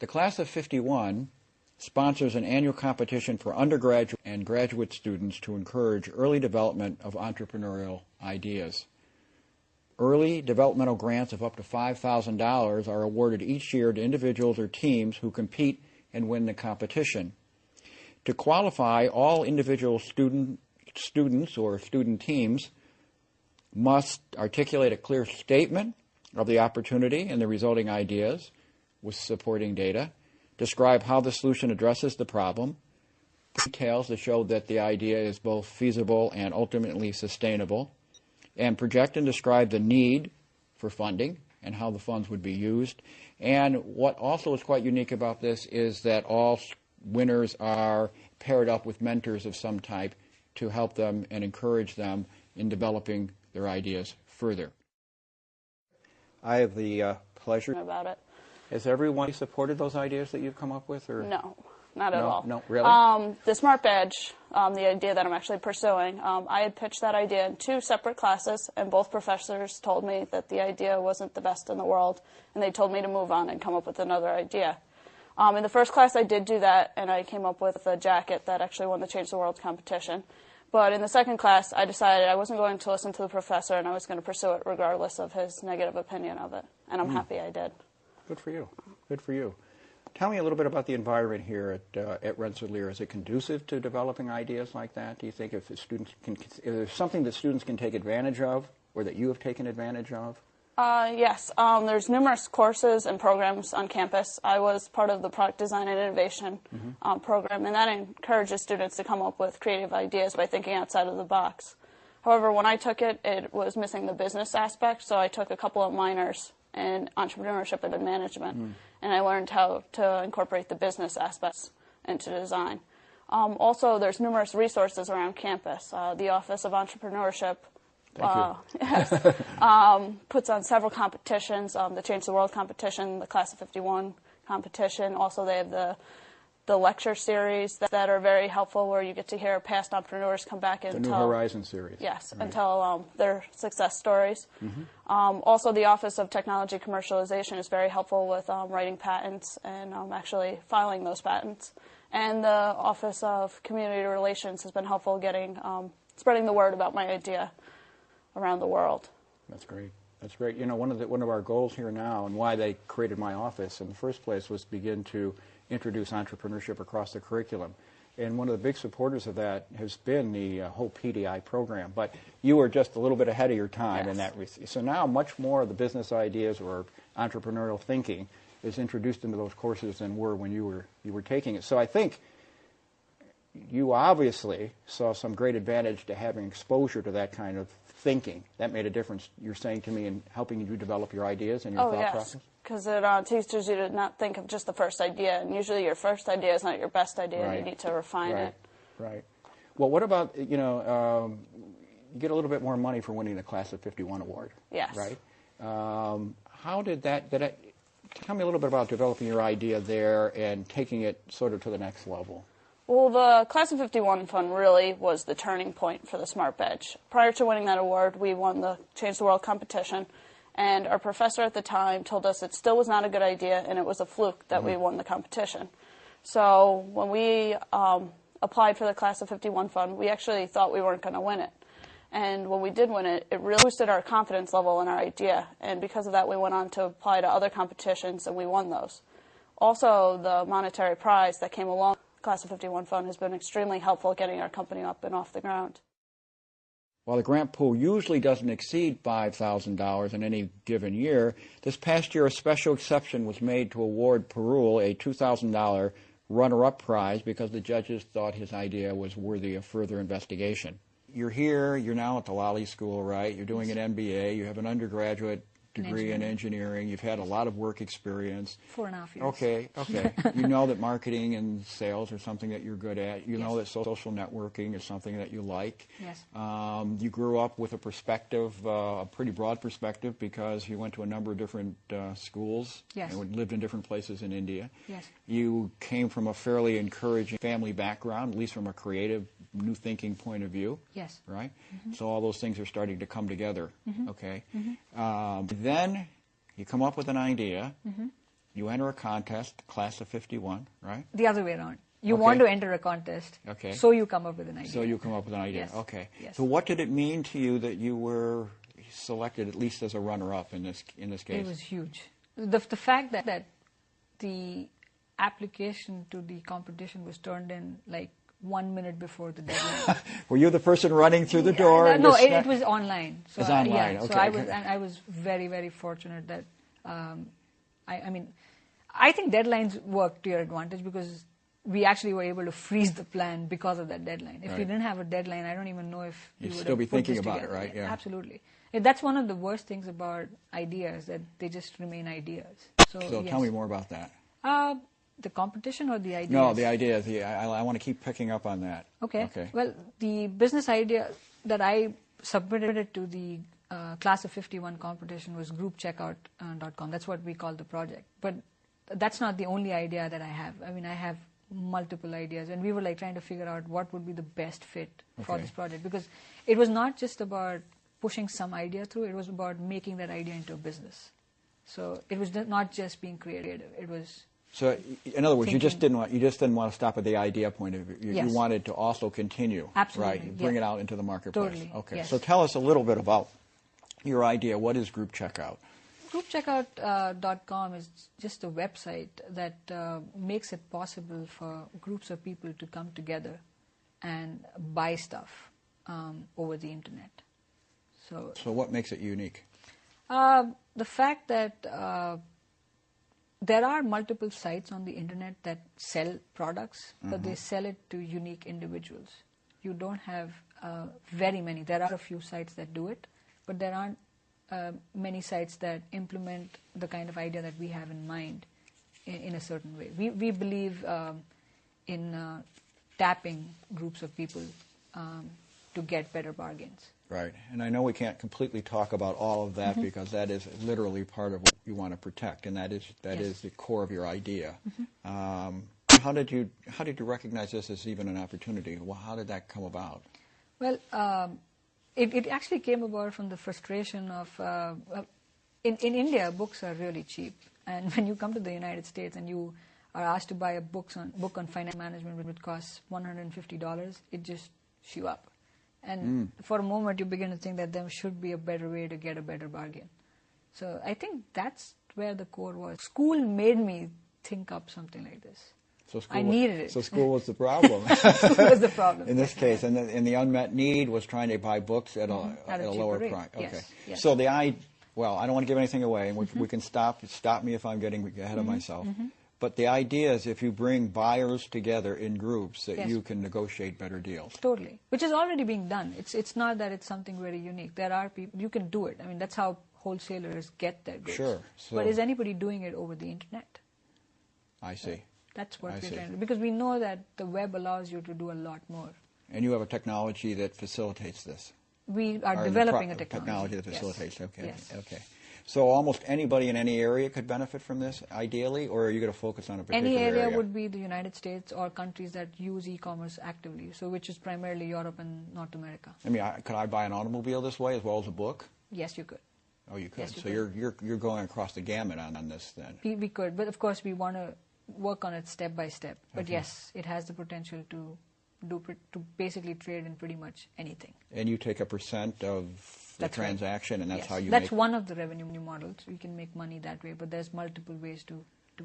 The Class of 51 sponsors an annual competition for undergraduate and graduate students to encourage early development of entrepreneurial ideas. Early developmental grants of up to $5,000 are awarded each year to individuals or teams who compete and win the competition. To qualify, all individual students or student teams must articulate a clear statement of the opportunity and the resulting ideas with supporting data, describe how the solution addresses the problem, details to show that the idea is both feasible and ultimately sustainable, and project and describe the need for funding and how the funds would be used. And what also is quite unique about this is that all winners are paired up with mentors of some type to help them and encourage them in developing their ideas further. I have the pleasure about it. Has everyone supported those ideas that you've come up with? Or? No, not at all. No, really? The Smart Badge, the idea that I'm actually pursuing, I had pitched that idea in 2 separate classes, and both professors told me that the idea wasn't the best in the world, and they told me to move on and come up with another idea. In the first class, I did do that, and I came up with a jacket that actually won the Change the World competition. But in the second class, I decided I wasn't going to listen to the professor, and I was going to pursue it regardless of his negative opinion of it. And I'm happy I did. Good for you. Good for you. Tell me a little bit about the environment here at Rensselaer. Is it conducive to developing ideas like that? Do you think if there's something that students can take advantage of, or that you have taken advantage of? Yes. There's numerous courses and programs on campus. I was part of the Product Design and Innovation program, and that encourages students to come up with creative ideas by thinking outside of the box. However, when I took it, it was missing the business aspect, so I took a couple of minors in entrepreneurship and management, and I learned how to incorporate the business aspects into design. Also, there's numerous resources around campus. The Office of Entrepreneurship puts on several competitions, the Change the World competition, the Class of 51 competition. Also, they have the lecture series that are very helpful, where you get to hear past entrepreneurs come back and the New Horizons series. Yes, right. And tell their success stories. Also, the Office of Technology Commercialization is very helpful with writing patents and actually filing those patents. And the Office of Community Relations has been helpful getting spreading the word about my idea around the world. That's great. That's great. You know, one of our goals here now, and why they created my office in the first place, was to begin to introduce entrepreneurship across the curriculum. And one of the big supporters of that has been the whole PDI program. But you were just a little bit ahead of your time in that. So now much more of the business ideas or entrepreneurial thinking is introduced into those courses than were when you were taking it. So I think you obviously saw some great advantage to having exposure to that kind of thinking. That made a difference, you're saying to me, in helping you develop your ideas and your thought process? Because it teaches you to not think of just the first idea, and usually your first idea is not your best idea, and you need to refine it. Right. Well, what about, you get a little bit more money for winning the Class of 51 award. Yes. Right? How did that, tell me a little bit about developing your idea there and taking it sort of to the next level. Well, the Class of 51 fund really was the turning point for the Smart Badge. Prior to winning that award, we won the Change the World competition, and our professor at the time told us it still was not a good idea, and it was a fluke that we won the competition. So when we applied for the Class of 51 fund, we actually thought we weren't going to win it. And when we did win it, it really boosted our confidence level in our idea, and because of that, we went on to apply to other competitions, and we won those. Also, the monetary prize that came along Class of 51 fund has been extremely helpful getting our company up and off the ground. While the grant pool usually doesn't exceed $5,000 in any given year, this past year a special exception was made to award Perul a $2,000 runner-up prize because the judges thought his idea was worthy of further investigation. You're here, you're now at the Lally School, right? You're doing an MBA, you have an undergraduate degree in engineering. You've had a lot of work experience. 4.5 years. Okay. You know that marketing and sales are something that you're good at. You know that social networking is something that you like. Yes. You grew up with a perspective, a pretty broad perspective, because you went to a number of different schools. Yes. And lived in different places in India. Yes. You came from a fairly encouraging family background, at least from a creative, new thinking point of view. Yes. Right? So all those things are starting to come together. Okay. Then you come up with an idea, You enter a contest, class of 51, right? The other way around. You Okay. want to enter a contest, Okay. so you come up with an idea. So you come up with an idea. Yes. Okay. Yes. So what did it mean to you that you were selected at least as a runner-up in this case? It was huge. The fact that the application to the competition was turned in like 1 minute before the deadline. Were you the person running through the door? and No, just it was online. So It's online, yeah, okay. So I was very, very fortunate that, I mean, I think deadlines work to your advantage because we actually were able to freeze the plan because of that deadline. If we Right. didn't have a deadline, I don't even know if we You'd would still have be put thinking this about it, together. right? Yeah. Absolutely. That's one of the worst things about ideas, that they just remain ideas. So So yes. tell me more about that. The competition or the ideas? No, the idea. I want to keep picking up on that. Okay. Okay. Well, the business idea that I submitted to the Class of 51 competition was groupcheckout.com. That's what we call the project. But that's not the only idea that I have. I mean, I have multiple ideas, and we were like trying to figure out what would be the best fit for Okay. this project, because it was not just about pushing some idea through, it was about making that idea into a business. So it was not just being creative, it was... So, in other words, you just Thinking. didn't want to stop at the idea point of view. You Yes. wanted to also continue, Absolutely, right? Bring yeah. it out into the marketplace. Totally, Okay. yes. So tell us a little bit about your idea. What is group checkout? Groupcheckout.com is just a website that makes it possible for groups of people to come together and buy stuff over the internet. So So what makes it unique? the fact that there are multiple sites on the internet that sell products, but they sell it to unique individuals. You don't have very many. There are a few sites that do it, but there aren't many sites that implement the kind of idea that we have in mind in a certain way. We believe in tapping groups of people to get better bargains. Right. And I know we can't completely talk about all of that because that is literally part of what you want to protect, and that is the core of your idea. How did you recognize this as even an opportunity? Well, how did that come about? Well, it actually came about from the frustration of in India, books are really cheap, and when you come to the United States and you are asked to buy a book on finance management, which costs $150, it just chews you up. And for a moment, you begin to think that there should be a better way to get a better bargain. So I think that's where the core was. School made me think up something like this. So I needed it. So school was the problem. School was the problem. In this case, and the unmet need was trying to buy books at At a a cheaper lower rate. price. Okay. Yes, yes. So well, I don't want to give anything away, and we can stop me if I'm getting ahead of myself. But the idea is if you bring buyers together in groups, that Yes. you can negotiate better deals. Totally, which is already being done. It's not that it's something very unique. There are people, you can do it. I mean, that's how wholesalers get their goods. Sure. But is anybody doing it over the internet? I see. That's what I we're see. trying to do. Because we know that the web allows you to do a lot more. And you have a technology that facilitates this. We are Or developing a technology that Yes. facilitates. Okay. Yes. Okay. So almost anybody in any area could benefit from this, ideally, or are you going to focus on a particular Any area would be the United States or countries that use e-commerce actively, so which is primarily Europe and North America. I mean, could I buy an automobile this way as well as a book? Yes, you could. Oh, you could. Yes, you So could. you're going across the gamut on this then. We could, but of course we want to work on it step by step. But Okay. yes, it has the potential to basically trade in pretty much anything. And you take a percent of the That's right. transaction, and that's Yes. how you That's make. one of the revenue models. We can make money that way, but there's multiple ways to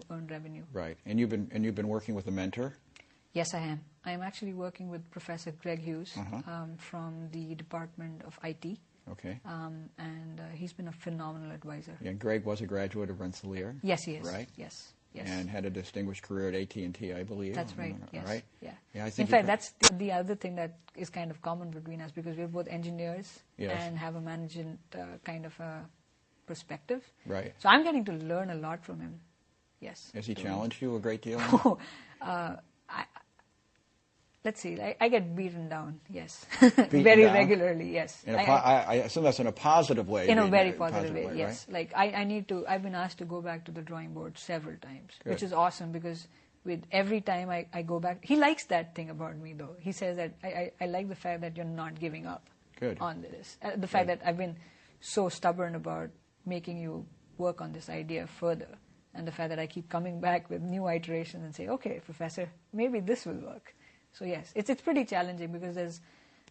earn revenue. Right. And you've been working with a mentor. Yes, I am. I am actually working with Professor Greg Hughes from the Department of IT, Okay. and he's been a phenomenal advisor. And Greg was a graduate of Rensselaer. Yes, he is. Right. Yes. Yes. And had a distinguished career at AT&T, I believe. That's right. All Yes. right. Yeah. Yeah, I In think fact, that's the other thing that is kind of common between us, because we're both engineers Yes. and have a management kind of a perspective. Right. So I'm getting to learn a lot from him. Yes. Has he challenged you a great deal? Let's see. I get beaten down. Yes. Beaten Very down? regularly. Yes. I assume that's in a positive way. In a being very a positive way, right? yes. Like I've been asked to go back to the drawing board several times, Good. which is awesome, because with every time I go back, he likes that thing about me though. He says that I like the fact that you're not giving up Good. on this. The fact that I've been so stubborn about making you work on this idea further. and the fact that I keep coming back with new iterations and say, okay, professor, maybe this will work. So yes, it's pretty challenging because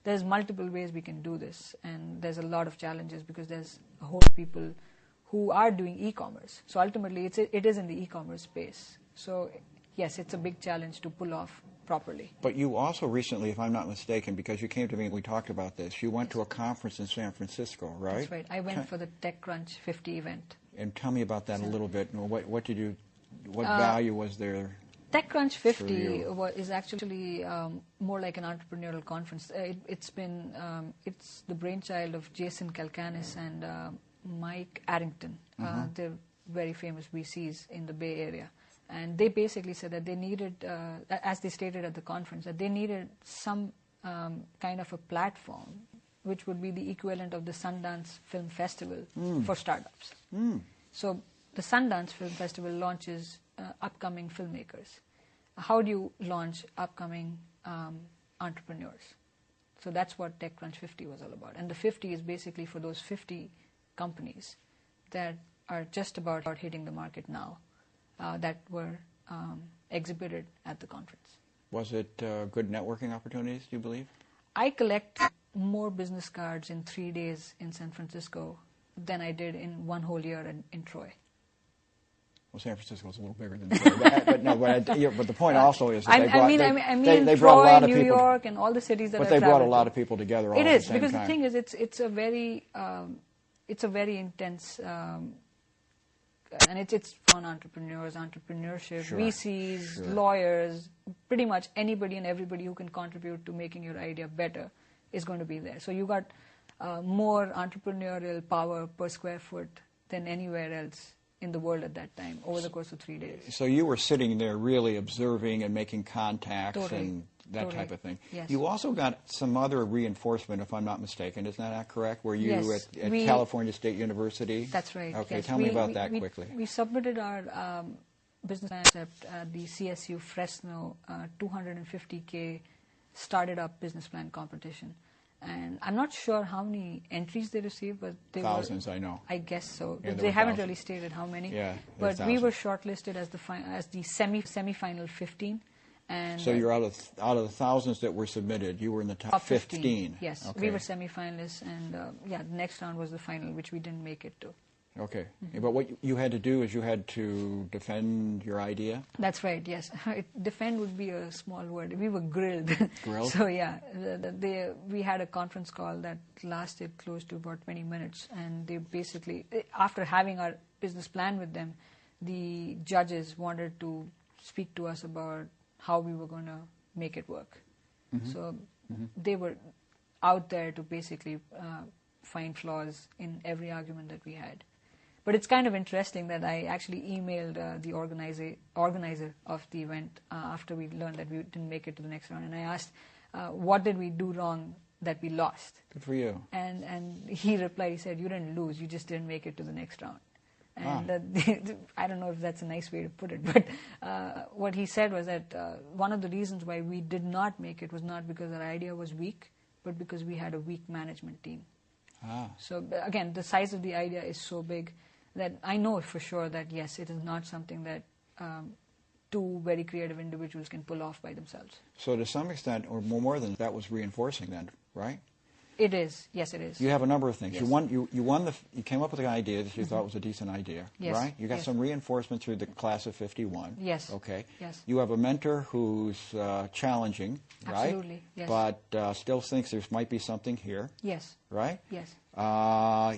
there's multiple ways we can do this, and there's a lot of challenges because there's a whole people who are doing e-commerce. So ultimately, it is in the e-commerce space. So yes, it's a big challenge to pull off properly. But you also recently, if I'm not mistaken, because you came to me and we talked about this, you went to a conference in San Francisco, right? That's right. I went for the TechCrunch 50 event. And tell me about that a little bit. What value was there? TechCrunch 50 is actually more like an entrepreneurial conference. It's the brainchild of Jason Kalkanis and Mike Arrington. They're very famous VCs in the Bay Area. And they basically said that they needed, as they stated at the conference, that they needed some kind of a platform which would be the equivalent of the Sundance Film Festival for startups. So the Sundance Film Festival launches upcoming filmmakers. How do you launch upcoming entrepreneurs? So that's what TechCrunch 50 was all about. And the 50 is basically for those 50 companies that are just about hitting the market now. That were exhibited at the conference. Was it good networking opportunities, do you believe? I collected more business cards in 3 days in San Francisco than I did in one whole year in Troy. Well, San Francisco is a little bigger than Troy, but the point also is that they brought a lot of people. New York and all the cities that. But they brought a lot of people together. All it at is the same because time. the thing is, it's a very intense. And it's on entrepreneurs, entrepreneurship, Sure. VCs, lawyers, pretty much anybody and everybody who can contribute to making your idea better is going to be there. So you got more entrepreneurial power per square foot than anywhere else in the world at that time over the course of 3 days. So you were sitting there really observing and making contacts Totally. and that type of thing. Yes. You also got some other reinforcement, if I'm not mistaken. Isn't that correct? Were you Yes. at California State University? That's right. Okay, yes. tell me about that quickly. We submitted our business concept at the CSU Fresno 250K started up business plan competition. And I'm not sure how many entries they received, but they Thousands, I know. I guess so. Yeah, They haven't thousands. really stated how many. Yeah, but there's we were thousands. shortlisted as the semi-final 15. And So you're out of the thousands that were submitted, you were in the top 15. Yes, Okay. we were semi-finalists, and the next round was the final, which we didn't make it to. Okay. But what you had to do is you had to defend your idea? That's right, yes. Defend would be a small word. We were grilled. Grilled? So, yeah, we had a conference call that lasted close to about 20 minutes. And they basically, after having our business plan with them, the judges wanted to speak to us about how we were going to make it work. So they were out there to basically find flaws in every argument that we had. But it's kind of interesting that I actually emailed the organizer of the event after we learned that we didn't make it to the next round, and I asked, what did we do wrong that we lost? Good for you. And he replied, he said, you didn't lose, you just didn't make it to the next round. And I don't know if that's a nice way to put it, but what he said was that one of the reasons why we did not make it was not because our idea was weak, but because we had a weak management team. So again, the size of the idea is so big that I know for sure that, yes, it is not something that two very creative individuals can pull off by themselves. So to some extent, or more than that, was reinforcing then, right? It is. Yes, it is. You have a number of things. Yes. You came up with an idea that you thought was a decent idea, Yes. right? You got some reinforcement through the class of 51. Yes. Okay. Yes. You have a mentor who's challenging, right? Absolutely, yes. But still thinks there might be something here, Yes. right? Yes.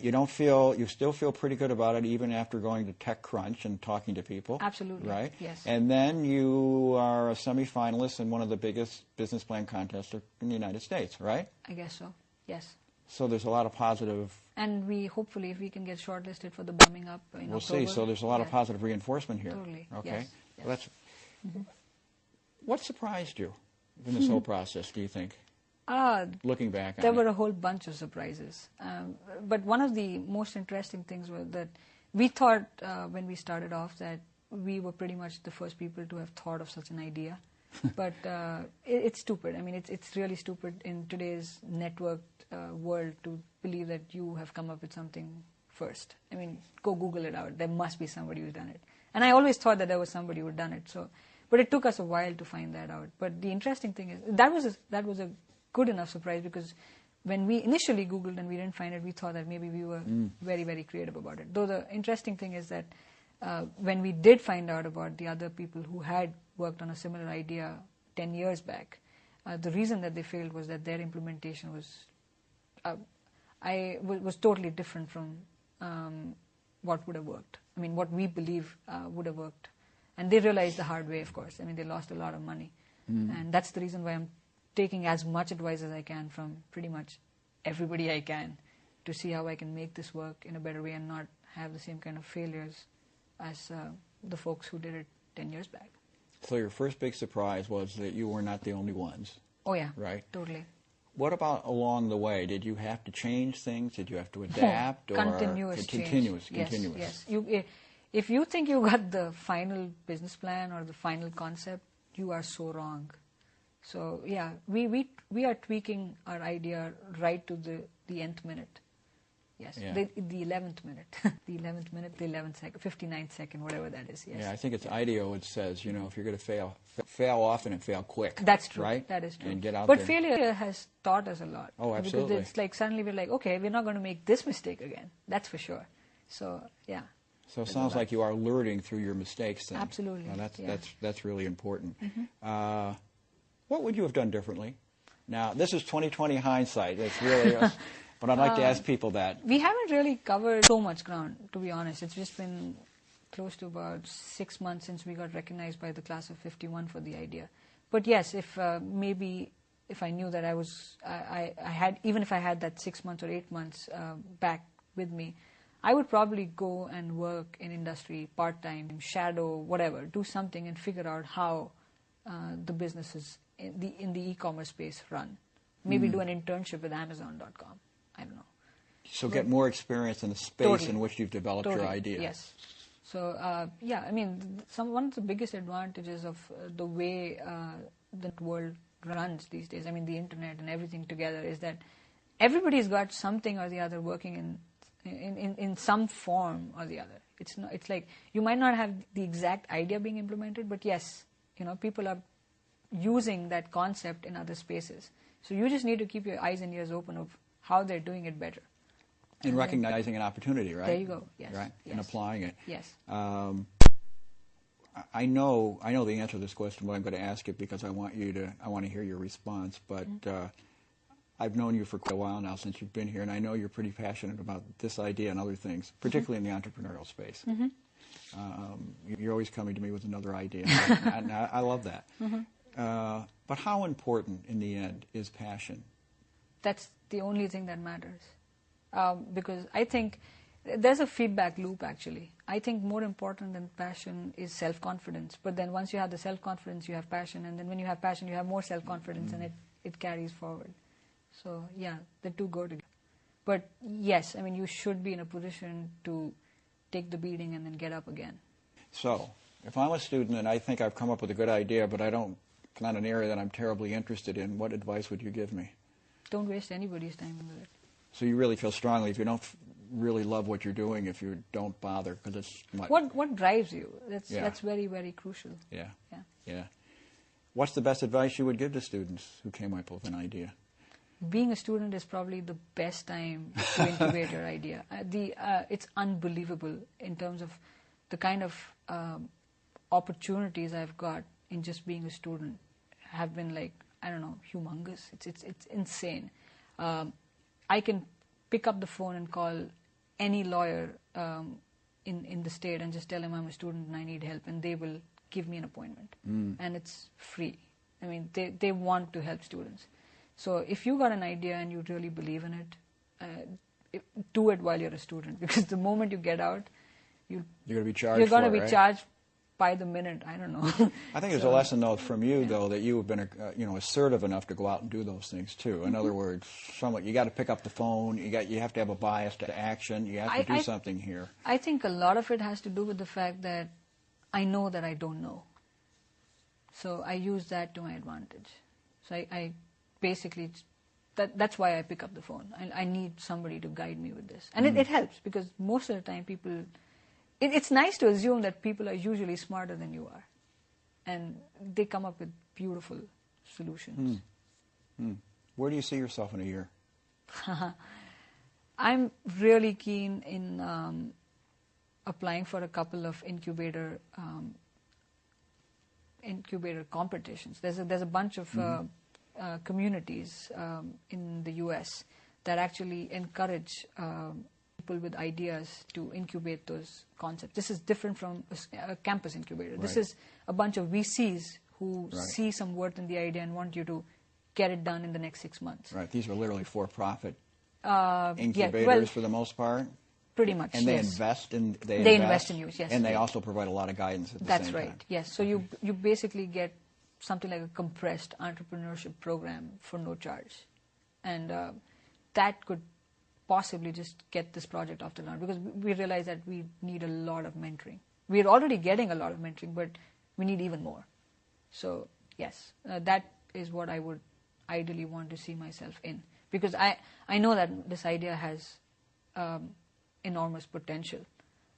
You still feel pretty good about it even after going to TechCrunch and talking to people. Absolutely. Right? Yes. And then you are a semifinalist in one of the biggest business plan contests in the United States, right? I guess so. Yes. So there's a lot of positive. And we hopefully, if we can get shortlisted for the bumming up in We'll October. see. So there's a lot of positive reinforcement here. Totally. Okay. Yes. Well, that's. What surprised you in this whole process? Do you think? Looking back on There it. were a whole bunch of surprises. But one of the most interesting things was that we thought when we started off that we were pretty much the first people to have thought of such an idea. But it's stupid. I mean, it's really stupid in today's networked world to believe that you have come up with something first. I mean, go Google it out. There must be somebody who's done it. And I always thought that there was somebody who had done it. So, but it took us a while to find that out. But the interesting thing is that was a good enough surprise, because when we initially Googled and we didn't find it, we thought that maybe we were very, very creative about it. Though the interesting thing is that when we did find out about the other people who had worked on a similar idea 10 years back, the reason that they failed was that their implementation was totally different from what would have worked. I mean, what we believe would have worked. And they realized the hard way, of course. I mean, they lost a lot of money. And that's the reason why I'm taking as much advice as I can from pretty much everybody I can to see how I can make this work in a better way and not have the same kind of failures as the folks who did it 10 years back. So your first big surprise was that you were not the only ones. Oh, yeah. Right? Totally. What about along the way? Did you have to change things? Did you have to adapt? Continuous change. Continuous. Yes. If you think you got the final business plan or the final concept, you are so wrong. So, yeah, we are tweaking our idea right to the nth minute. Yes, yeah. the 11th minute. The 11th minute, the 11th second, 59th second, whatever that is, yes. Yeah, I think it's IDEO. It says, if you're going to fail often and fail quick. That's true. Right? That is true. And get out but there. Failure has taught us a lot. Oh, absolutely. Because it's like suddenly we're like, okay, we're not going to make this mistake again. That's for sure. So, yeah. So it sounds like you are learning through your mistakes then. Absolutely. That's really important. What would you have done differently? Now, this is 20/20 hindsight. It's really, but I'd like to ask people that. We haven't really covered so much ground, to be honest. It's just been close to about 6 months since we got recognized by the class of 51 for the idea. But yes, if maybe if I knew that I had, even if I had that 6 months or 8 months back with me, I would probably go and work in industry part-time, shadow, whatever, do something and figure out how the businesses in the e-commerce space run. Maybe do an internship with Amazon.com. I don't know. So get more experience in the space in which you've developed your idea. Yes. So, yeah, I mean, one of the biggest advantages of the way the world runs these days, I mean, the internet and everything together, is that everybody's got something or the other working in some form or the other. It's like you might not have the exact idea being implemented, but yes, people are using that concept in other spaces. So you just need to keep your eyes and ears open of how they're doing it better. And recognizing an opportunity, right? There you go. Yes. Right. Yes. And applying it. Yes. I know the answer to this question, but I'm going to ask it because I want to hear your response. But I've known you for quite a while now, since you've been here, and I know you're pretty passionate about this idea and other things, particularly in the entrepreneurial space. You're always coming to me with another idea, and I love that. But how important, in the end, is passion? That's the only thing that matters. Because I think there's a feedback loop, actually. I think more important than passion is self-confidence. But then once you have the self-confidence, you have passion. And then when you have passion, you have more self-confidence, and it carries forward. So, yeah, the two go together. But, yes, I mean, you should be in a position to take the beating and then get up again. So, if I'm a student and I think I've come up with a good idea, but it's not an area that I'm terribly interested in, what advice would you give me? Don't waste anybody's time with it. So you really feel strongly, if you don't really love what you're doing, if you don't bother, because it's what drives you? That's very, very crucial. Yeah. What's the best advice you would give to students who came up with an idea? Being a student is probably the best time to incubate your idea. It's unbelievable in terms of the kind of opportunities I've got in just being a student have been humongous. It's insane. I can pick up the phone and call any lawyer in the state and just tell him I'm a student and I need help, and they will give me an appointment. And it's free. I mean, they want to help students. So if you got an idea and you really believe in it, do it while you're a student, because the moment you get out, you're going to be charged. You're going to be charged by the minute. I don't know. I think there's a lesson though from you though that you have been assertive enough to go out and do those things too. In other words, you got to pick up the phone. You have to have a bias to action. You have to do something here. I think a lot of it has to do with the fact that I know that I don't know. So I use that to my advantage. So I basically, that's why I pick up the phone. I need somebody to guide me with this. And it helps, because most of the time people it's nice to assume that people are usually smarter than you are, and they come up with beautiful solutions. Where do you see yourself in a year? I'm really keen in applying for a couple of incubator competitions. There's a bunch of communities in the U.S. that actually encourage people with ideas to incubate those concepts. This is different from a campus incubator. Right. This is a bunch of VCs who Right. see some worth in the idea and want you to get it done in the next 6 months. Right. These are literally for-profit Yeah, incubators well, for the most part. pretty much. And they yes. invest in They invest in you, yes. And they Yeah. also provide a lot of guidance at the That's same right. time. Yes. So you basically get something like a compressed entrepreneurship program for no charge, and that could possibly just get this project off the ground, because we realize that we need a lot of mentoring. We're already getting a lot of mentoring, but we need even more. So yes, that is what I would ideally want to see myself in, because I know that this idea has enormous potential,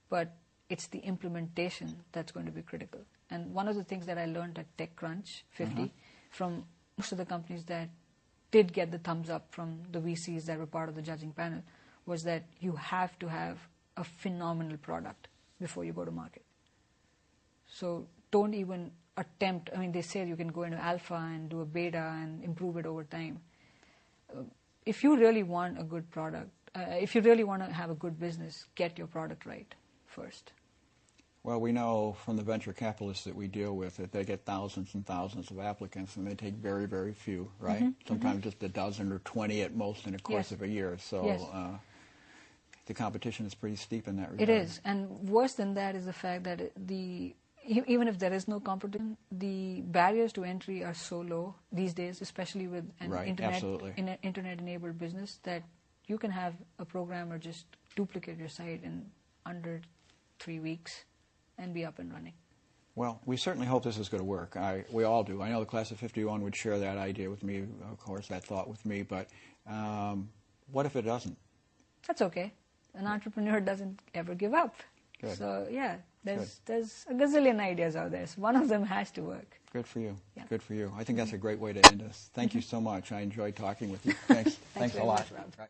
but it's the implementation that's going to be critical. And one of the things that I learned at TechCrunch 50 from most of the companies that did get the thumbs up from the VCs that were part of the judging panel was that you have to have a phenomenal product before you go to market. So don't even attempt, I mean, they say you can go into alpha and do a beta and improve it over time. If you really want a good product, if you really want to have a good business, get your product right first. Well, we know from the venture capitalists that we deal with that they get thousands and thousands of applicants, and they take very, very few, right? Sometimes just a dozen or 20 at most in the course of a year. So the competition is pretty steep in that regard. It is. And worse than that is the fact that even if there is no competition, the barriers to entry are so low these days, especially with an internet-enabled business, that you can have a programmer just duplicate your site in under 3 weeks and be up and running. Well, we certainly hope this is going to work. We all do. I know the class of 51 would share that idea with me, of course, that thought with me, but what if it doesn't? That's okay. An entrepreneur doesn't ever give up. Good. So, yeah, there's a gazillion ideas out there. So one of them has to work. Good for you. Yeah. Good for you. I think that's a great way to end this. Thank you so much. I enjoyed talking with you. Thanks a very lot. much, Rob.